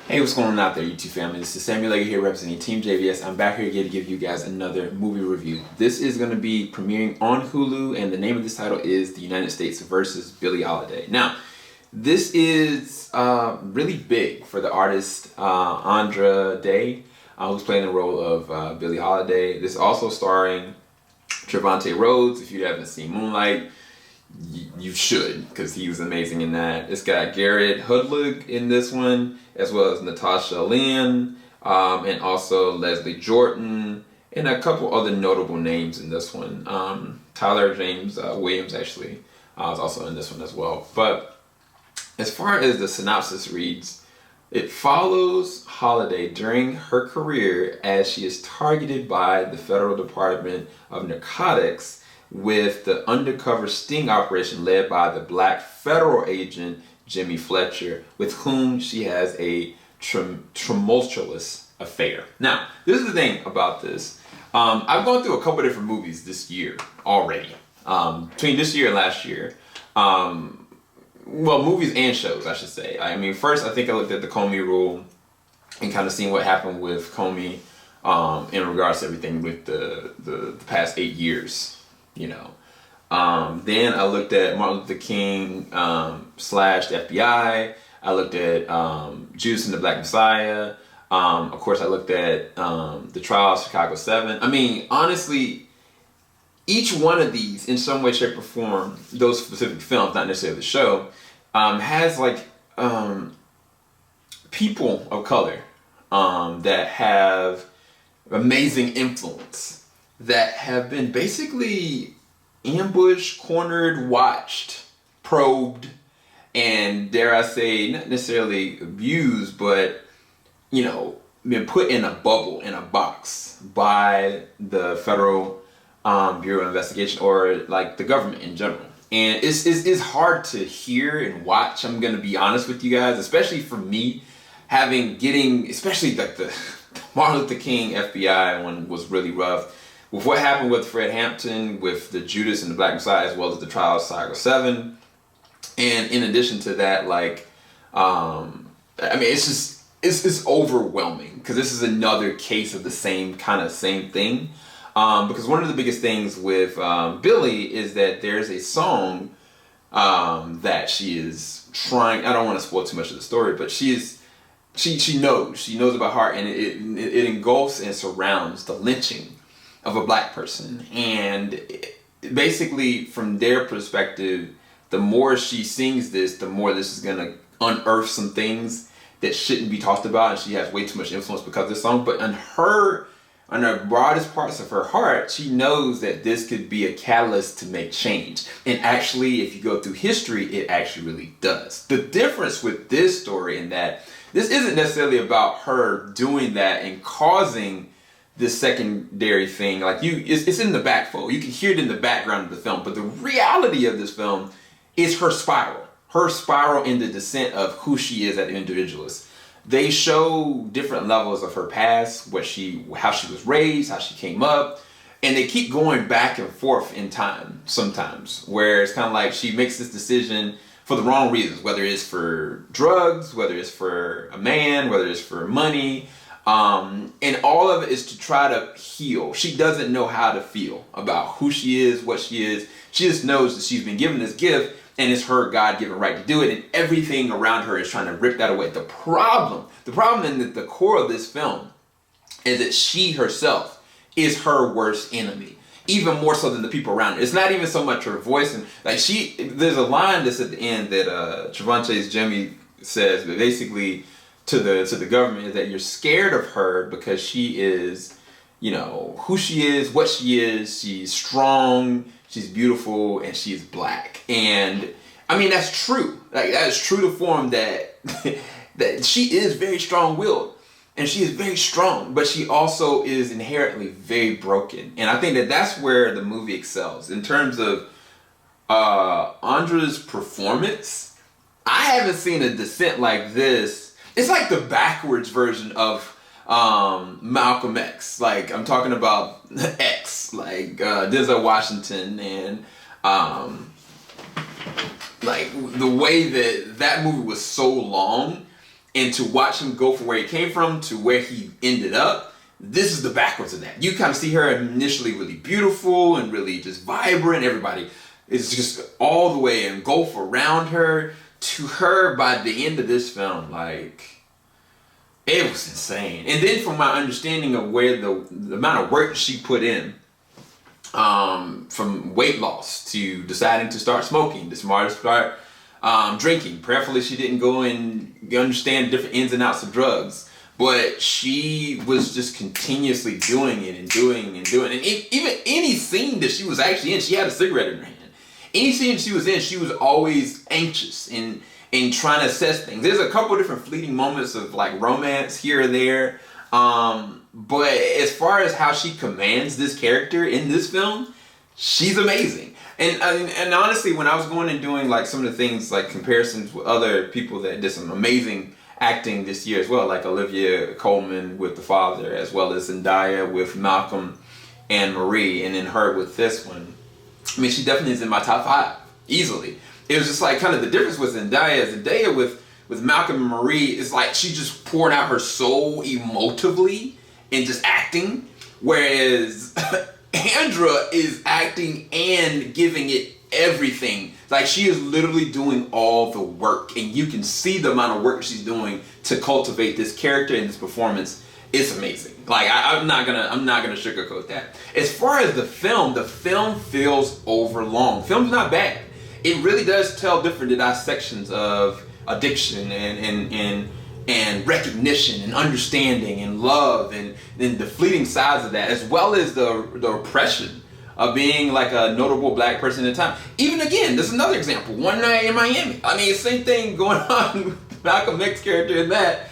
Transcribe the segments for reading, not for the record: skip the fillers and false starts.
Hey, what's going on out there, YouTube family? This is Samuel Legger here representing Team JVS. I'm back here again to give you guys another movie review. This is going to be premiering on Hulu, and the name of this title is The United States versus Billie Holiday. Now, this is really big for the artist Andra who's playing the role of Billie Holiday. This is also starring Trevante Rhodes. If you haven't seen Moonlight, you should, because he was amazing in that. It's got Garrett Hudlig in this one, as well as Natasha Lyonne, and also Leslie Jordan, and a couple other notable names in this one. Tyler James Williams actually was also in this one as well. But as far as the synopsis reads, it follows Holiday during her career as she is targeted by the Federal Department of Narcotics with the undercover sting operation led by the black federal agent Jimmy Fletcher, with whom she has a tumultuous affair. Now, this is the thing about this. I've gone through a couple different movies this year already, between this year and last year. Well, movies and shows, I should say. I mean, first, I think I looked at the Comey Rule and kind of seen what happened with Comey in regards to everything with the past 8 years. Then I looked at Martin Luther King / the FBI. I looked at Judas and the Black Messiah. Of course, I looked at the trial of Chicago 7. I mean, honestly, each one of these, in some way, shape, or form, those specific films, not necessarily the show, has like people of color that have amazing influence, that have been basically ambushed, cornered, watched, probed, and dare I say, not necessarily abused, but, been put in a bubble, in a box by the Federal Bureau of Investigation, or like the government in general. And it's hard to hear and watch, I'm going to be honest with you guys, especially for me, especially like the Martin Luther King FBI one was really rough. With what happened with Fred Hampton, with the Judas and the Black Messiah, as well as the trial of Chicago 7. And in addition to that, it's overwhelming, because this is another case of the same thing. Because one of the biggest things with Billie is that there's a song that she is trying, I don't want to spoil too much of the story, but she knows about heart, and it engulfs and surrounds the lynching of a black person. And basically, from their perspective, the more she sings this, the more this is going to unearth some things that shouldn't be talked about, and she has way too much influence because of this song. But on the broadest parts of her heart, she knows that this could be a catalyst to make change. And actually, if you go through history, it actually really does. The difference with this story in that this isn't necessarily about her doing that and causing this secondary thing. It's in the backfold. You can hear it in the background of the film. But the reality of this film is her spiral. Her spiral in the descent of who she is as an individualist. They show different levels of her past, how she was raised, how she came up, and they keep going back and forth in time sometimes, where it's kind of like she makes this decision for the wrong reasons, whether it's for drugs, whether it's for a man, whether it's for money, and all of it is to try to heal. She doesn't know how to feel about who she is, what she is. She just knows that she's been given this gift, and it's her God-given right to do it, and everything around her is trying to rip that away. The problem in the core of this film is that she herself is her worst enemy, even more so than the people around her. It's not even so much her voice, and there's a line that's at the end that Trevante's Jimmy says, but basically to the government, is that you're scared of her because she is, who she is, what she is. She's strong, she's beautiful, and she's black. And I mean, that's true. That is true to form that that she is very strong-willed, and she is very strong, but she also is inherently very broken. And I think that that's where the movie excels in terms of Andra's performance. I haven't seen a descent like this. It's like the backwards version of Malcolm X. Like, I'm talking about X, like Denzel Washington, and like the way that movie was so long and to watch him go from where he came from to where he ended up, this is the backwards of that. You kind of see her initially really beautiful and really just vibrant. Everybody is just all the way engulfed around her, to her by the end of this film, like, it was insane. And then from my understanding of where the amount of work she put in, from weight loss to deciding to start smoking, to start drinking. Prayerfully, she didn't go and understand different ins and outs of drugs, but she was just continuously doing it and doing and doing. And even any scene that she was actually in, she had a cigarette in her hand. Any scene she was in, she was always anxious and trying to assess things. There's a couple different fleeting moments of like romance here or there. But as far as how she commands this character in this film, she's amazing. And honestly, when I was going and doing like some of the things, like comparisons with other people that did some amazing acting this year as well, like Olivia Colman with The Father, as well as Zendaya with Malcolm and Marie, and then her with this one. I mean, she definitely is in my top 5, easily. It was just like kind of the difference with Zendaya with Malcolm and Marie is like she just poured out her soul emotively and just acting, whereas Andra is acting and giving it everything. Like, she is literally doing all the work, and you can see the amount of work she's doing to cultivate this character and this performance. It's amazing. Like, I'm not gonna sugarcoat that. As far as the film feels overlong. Film's not bad. It really does tell different dissections of addiction and recognition and understanding and love and then the fleeting sides of that, as well as the oppression of being like a notable black person at the time. Even again, this is another example. One Night in Miami. I mean, same thing going on with Malcolm X's character in that.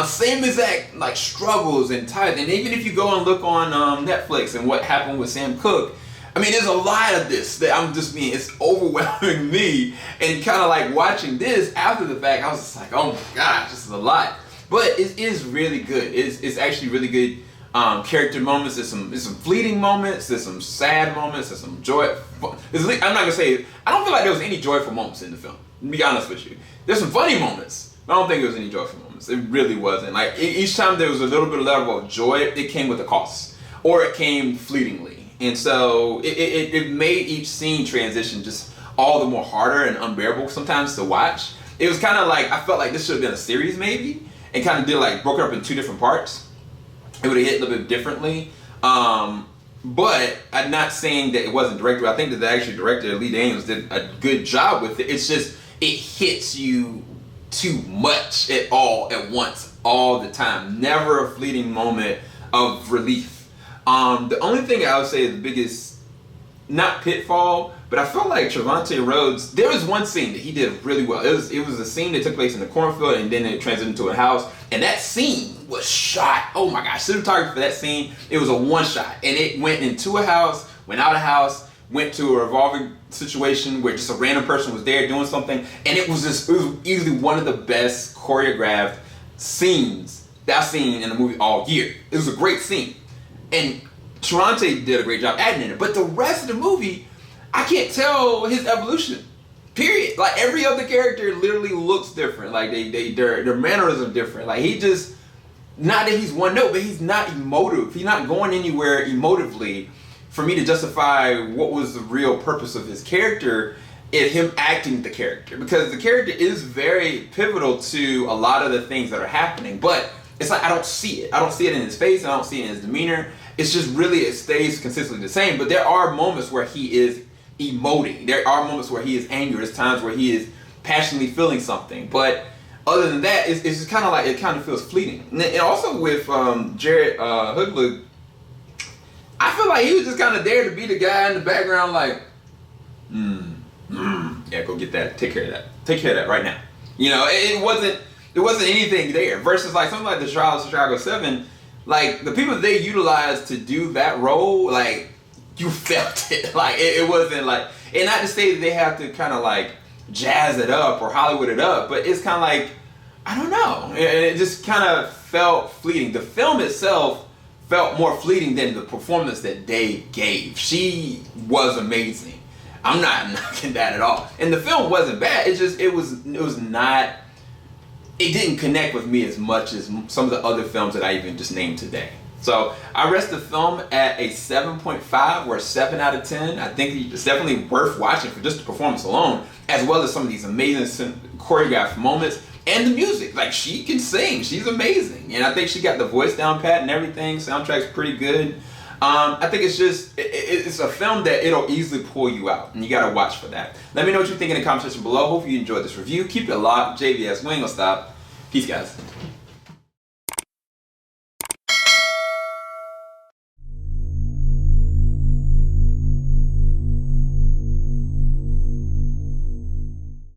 Same exact like struggles and ties. And even if you go and look on Netflix and what happened with Sam Cooke, I mean, there's a lot of this that it's overwhelming me, and kind of like watching this after the fact, I was just like, oh my gosh, this is a lot. But it is really good. It's actually really good character moments. There's some fleeting moments. There's some sad moments. There's some joy. I'm not gonna say, I don't feel like there was any joyful moments in the film, to be honest with you. There's some funny moments, but I don't think there was any joyful moments. It really wasn't. Like, each time there was a little bit of level of joy, it came with a cost, or it came fleetingly. And so it made each scene transition just all the more harder and unbearable sometimes to watch. It was kind of like, I felt like this should have been a series maybe, and kind of broke it up in 2 different parts. It would have hit a little bit differently. But I'm not saying that it wasn't directed. I think that the actual director, Lee Daniels, did a good job with it. It's just, it hits you too much at once, all the time. Never a fleeting moment of relief. The only thing I would say is the biggest, not pitfall, but I felt like Trevante Rhodes, there was one scene that he did really well. It was a scene that took place in the cornfield, and then it transitioned into a house, and that scene was shot, oh my gosh, cinematography for that scene, it was a one shot, and it went into a house, went out of house, went to a revolving situation where just a random person was there doing something, and it was easily one of the best choreographed scenes that I've seen in a movie all year. It was a great scene. And Trevante did a great job adding in it. But the rest of the movie, I can't tell his evolution. Period. Like, every other character literally looks different. Like, their mannerisms are different. Like, he just, not that he's one note, but he's not emotive. He's not going anywhere emotively for me to justify what was the real purpose of his character and him acting the character. Because the character is very pivotal to a lot of the things that are happening. But it's like, I don't see it. I don't see it in his face, and I don't see it in his demeanor. It's just really, it stays consistently the same. But there are moments where he is emoting. There are moments where he is angry. There's times where he is passionately feeling something. But other than that, it's just kind of like, it kind of feels fleeting. And also with Jared Hoogland, I feel like he was just kind of there to be the guy in the background, like, yeah, go get that. Take care of that. Take care of that right now. You know, it wasn't anything there. Versus like something like the Trial of Chicago 7, like the people they utilized to do that role, like, you felt it. Like, it wasn't like, and not to say that they have to kind of like jazz it up or Hollywood it up, but it's kind of like, I don't know. It just kind of felt fleeting. The film itself felt more fleeting than the performance that Dave gave. She was amazing. I'm not knocking that at all. And the film wasn't bad. It was not it didn't connect with me as much as some of the other films that I even just named today. So I rest the film at a 7.5 or a 7 out of 10. I think it's definitely worth watching for just the performance alone, as well as some of these amazing choreographed moments and the music. Like, she can sing, she's amazing, and I think she got the voice down pat and everything. Soundtrack's pretty good. I think it's just, it's a film that it'll easily pull you out, and you gotta watch for that. Let me know what you think in the comment section below. Hope you enjoyed this review. Keep it locked. JVS, we ain't gonna stop. Peace, guys.